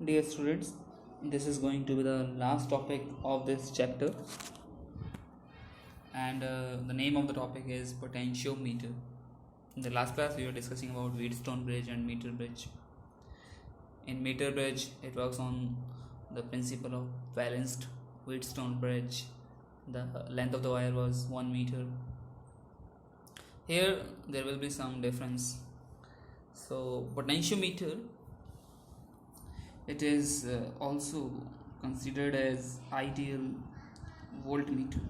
Dear students, this is going to be the last topic of this chapter, and the name of the topic is potentiometer. In the last class, we were discussing about Wheatstone bridge and meter bridge. In meter bridge, it works on the principle of balanced Wheatstone bridge. The length of the wire was 1 meter. Here, there will be some difference. So, potentiometer, it is also considered as ideal voltmeter.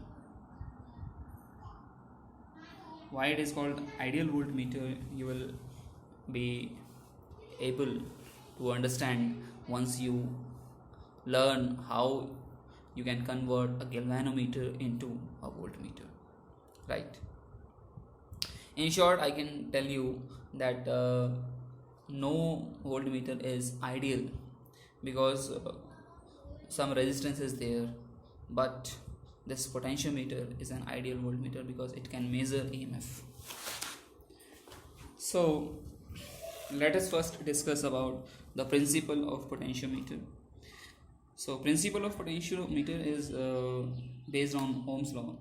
Why it is called ideal voltmeter, you will be able to understand once you learn how you can convert a galvanometer into a voltmeter, right? In short, I can tell you that no voltmeter is ideal because some resistance is there, but this potentiometer is an ideal voltmeter because it can measure EMF. So let us first discuss about the principle of potentiometer. So principle of potentiometer is based on Ohm's law.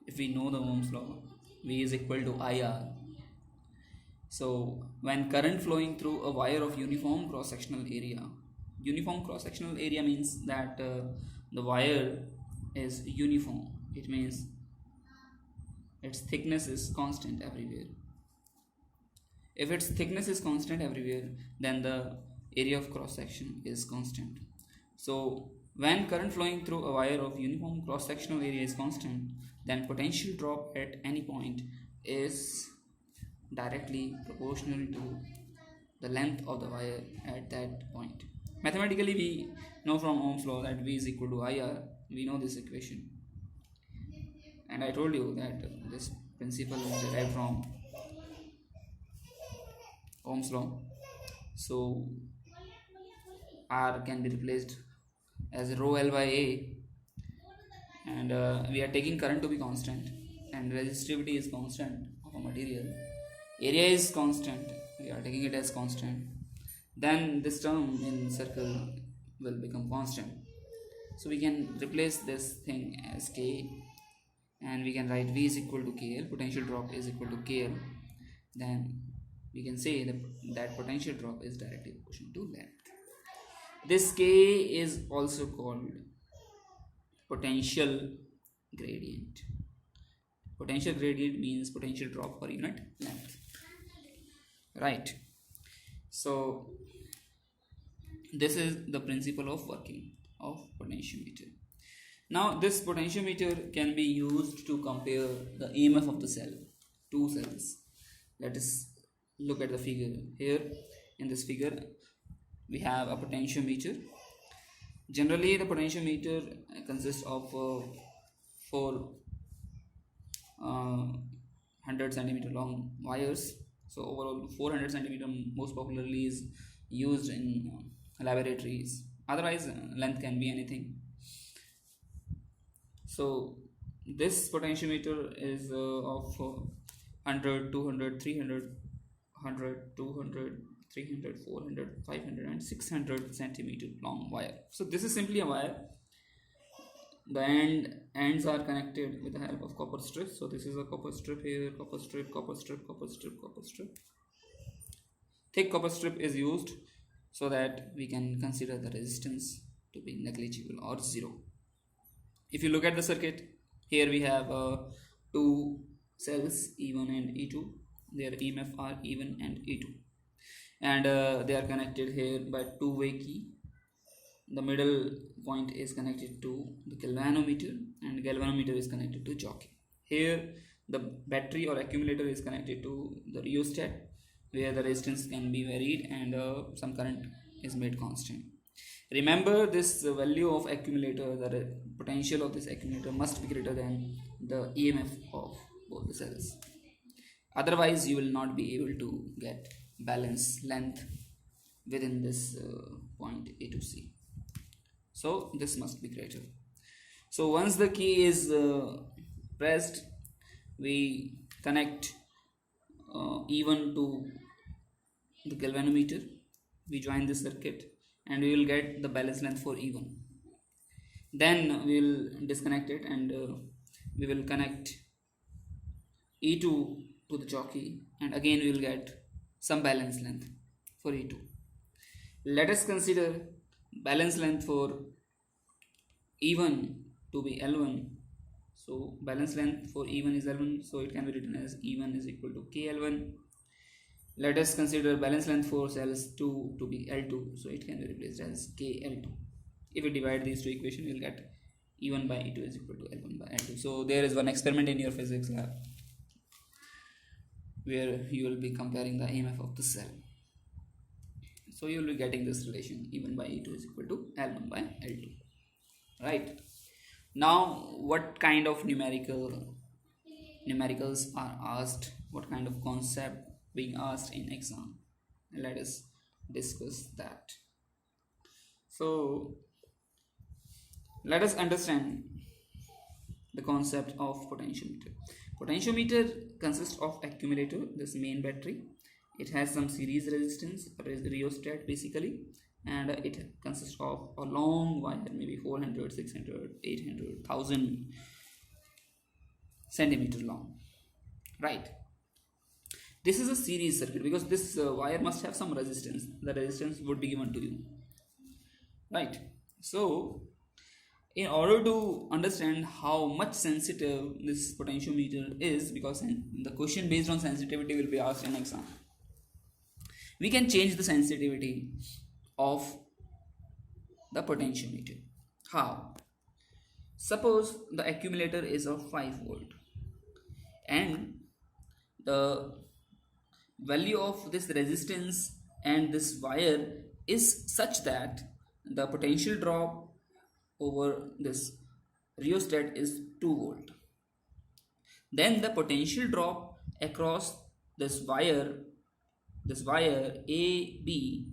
If we know the Ohm's law, V is equal to IR. So when current flowing through a wire of uniform cross-sectional area means that the wire is uniform. It means its thickness is constant everywhere. If its thickness is constant everywhere, then the area of cross-section is constant. So when current flowing through a wire of uniform cross-sectional area is constant, then potential drop at any point is directly proportional to the length of the wire at that point. Mathematically, we know from Ohm's law that V is equal to IR. We know this equation, and I told you that this principle is derived from Ohm's law. So R can be replaced as rho L by A, and we are taking current to be constant, and resistivity is constant of a material. Area is constant, we are taking it as constant. Then this term in circle will become constant. So we can replace this thing as K, and we can write V is equal to KL, potential drop is equal to KL. Then we can say that potential drop is directly proportional to length. This K is also called potential gradient. Potential gradient means potential drop per unit length, right? So this is the principle of working of potentiometer. Now this potentiometer can be used to compare the EMF of the cell, two cells. Let us look at the figure. Here in this figure we have a potentiometer. Generally the potentiometer consists of four 100 centimeter long wires. So overall 400 centimeter most popularly is used in laboratories. Otherwise length can be anything. So this potentiometer is of 100, 200, 300, 100, 200, 300, 400, 500 and 600 centimeter long wire. So this is simply a wire. The ends are connected with the help of copper strips. So this is a copper strip here, copper strip, copper strip, copper strip, copper strip. Thick copper strip is used so that we can consider the resistance to be negligible or zero. If you look at the circuit, here we have two cells E1 and E2. Their EMF are E1 and E2, and they are connected here by two-way key. The middle point is connected to the galvanometer, and galvanometer is connected to jockey. Here the battery or accumulator is connected to the rheostat, where the resistance can be varied and some current is made constant. Remember this value of accumulator, the potential of this accumulator must be greater than the EMF of both the cells. Otherwise you will not be able to get balance length within this point A to C. So this must be greater. So once the key is pressed, we connect E1 to the galvanometer. We join the circuit and we will get the balance length for E1. Then we will disconnect it, and we will connect E2 to the jockey, and again we will get some balance length for E2. Let us consider balance length for E1 to be L1. So balance length for E1 is L1, so it can be written as E1 is equal to KL1. Let us consider balance length for cells 2 to be L2, so it can be replaced as KL2. If we divide these two equations, we will get E1 by E2 is equal to L1 by L2. So there is one experiment in your physics lab where you will be comparing the EMF of the cell. So you will be getting this relation, E1 by E2 is equal to L1 by L2. Right? Now, what kind of numericals are asked? What kind of concept being asked in exam? Let us discuss that. So let us understand the concept of potentiometer. Potentiometer consists of accumulator, this main battery. It has some series resistance, rheostat basically, and it consists of a long wire, maybe 400, 600, 800, 1000 centimeter long. Right. This is a series circuit because this wire must have some resistance. The resistance would be given to you. Right. So in order to understand how much sensitive this potentiometer is, because the question based on sensitivity will be asked in exam, we can change the sensitivity of the potentiometer. How? Suppose the accumulator is of 5 volt and the value of this resistance and this wire is such that the potential drop over this rheostat is 2 volt. Then the potential drop across this wire AB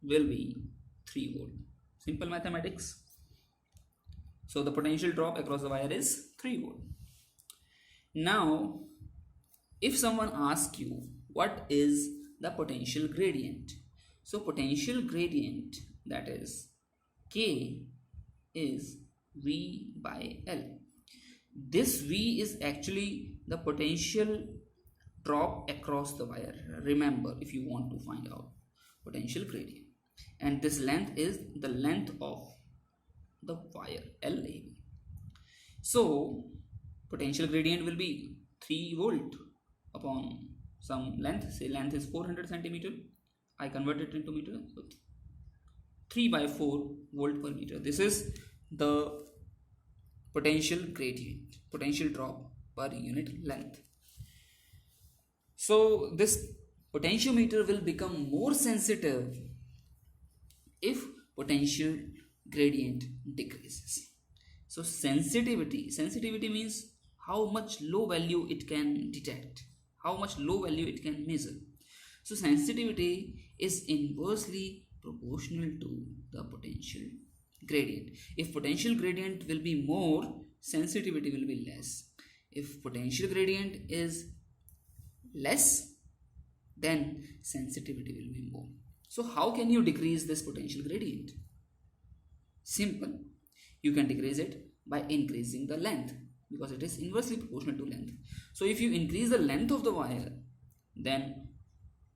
will be 3 volt. Simple mathematics. So the potential drop across the wire is 3 volt. Now, if someone asks you what is the potential gradient, so potential gradient, that is K, is V by L. This V is actually the potential drop across the wire. Remember, if you want to find out potential gradient, and this length is the length of the wire LAB. So potential gradient will be 3 volt upon some length. Say length is 400 centimeter. I convert it into meter. So 3 by 4 volt per meter. This is the potential gradient, potential drop per unit length. So this potentiometer will become more sensitive if potential gradient decreases. So sensitivity means how much low value it can detect, how much low value it can measure. So sensitivity is inversely proportional to the potential gradient. If potential gradient will be more, sensitivity will be less. If potential gradient is less, then sensitivity will be more. So how can you decrease this potential gradient? Simple. You can decrease it by increasing the length, because it is inversely proportional to length. So if you increase the length of the wire, then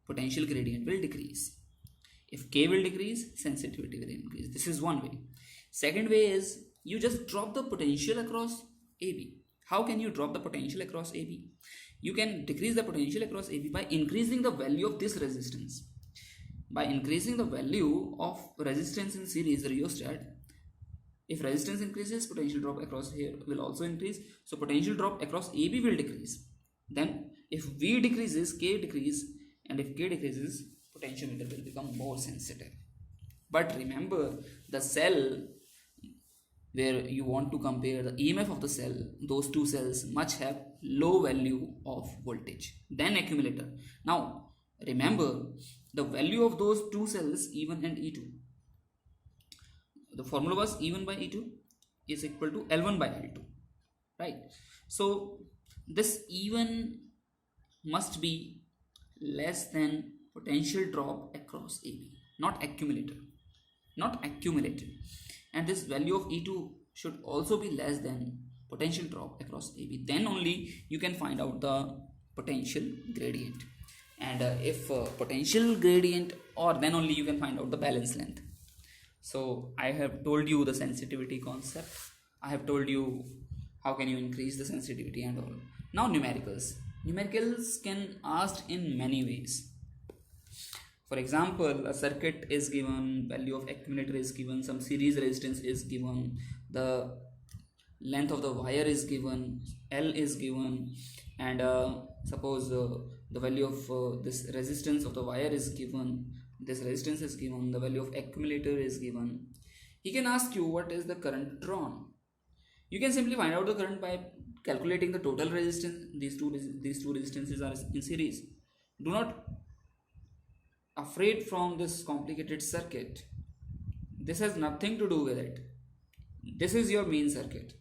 potential gradient will decrease. If K will decrease, sensitivity will increase. This is one way. Second way is you just drop the potential across AB. How can you drop the potential across AB? You can decrease the potential across AB by increasing the value of this resistance. By increasing the value of resistance in series rheostat, if resistance increases, potential drop across here will also increase. So potential drop across AB will decrease. Then if V decreases, K decrease, and if K decreases, potentiometer will become more sensitive. But remember, the cell where you want to compare the EMF of the cell, those two cells must have low value of voltage than accumulator. Now remember the value of those two cells, E1 and E2. The formula was E1 by E2 is equal to L1 by L2, right? So this E1 must be less than potential drop across AB, not accumulator. not accumulated. And this value of E2 should also be less than potential drop across AB. Then only you can find out the potential gradient. And if potential gradient, or then only you can find out the balance length. So I have told you the sensitivity concept. I have told you how can you increase the sensitivity and all. Now numericals. Numericals can asked in many ways. For example, a circuit is given, value of accumulator is given, some series resistance is given, the length of the wire is given, L is given, and suppose the value of this resistance of the wire is given, this resistance is given, the value of accumulator is given. He can ask you what is the current drawn. You can simply find out the current by calculating the total resistance. These two resistances are in series. Do not afraid from this complicated circuit. This has nothing to do with it. This is your main circuit.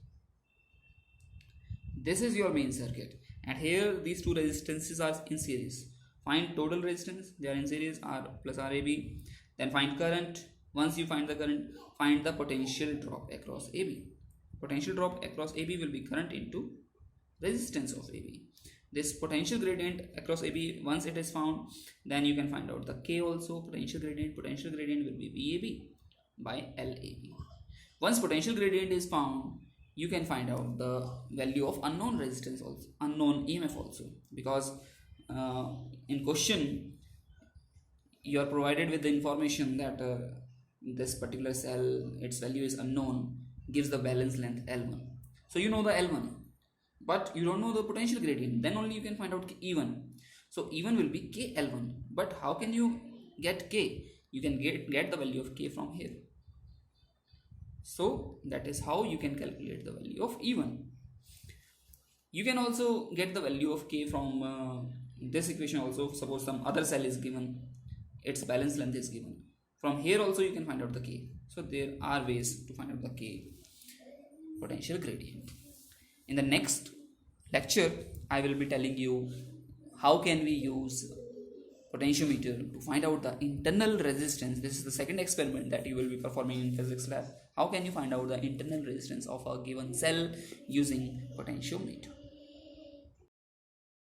This is your main circuit, and here these two resistances are in series. Find total resistance, they are in series, R plus RAB. Then find current. Once you find the current, find the potential drop across AB. Potential drop across AB will be current into resistance of AB. This potential gradient across AB, once it is found, then you can find out the K also. Potential gradient will be VAB by LAB. Once potential gradient is found, you can find out the value of unknown resistance also, unknown EMF also, because in question you are provided with the information that this particular cell, its value is unknown, gives the balance length L1. So you know the L1, but you don't know the potential gradient. Then only you can find out E1. So E1 will be KL1. But how can you get K? You can get the value of K from here. So that is how you can calculate the value of E1. You can also get the value of K from this equation also. Suppose some other cell is given, its balance length is given. From here also you can find out the K. So there are ways to find out the K potential gradient. In the next lecture, I will be telling you how can we use potentiometer to find out the internal resistance. This is the second experiment that you will be performing in physics lab. How can you find out the internal resistance of a given cell using potentiometer?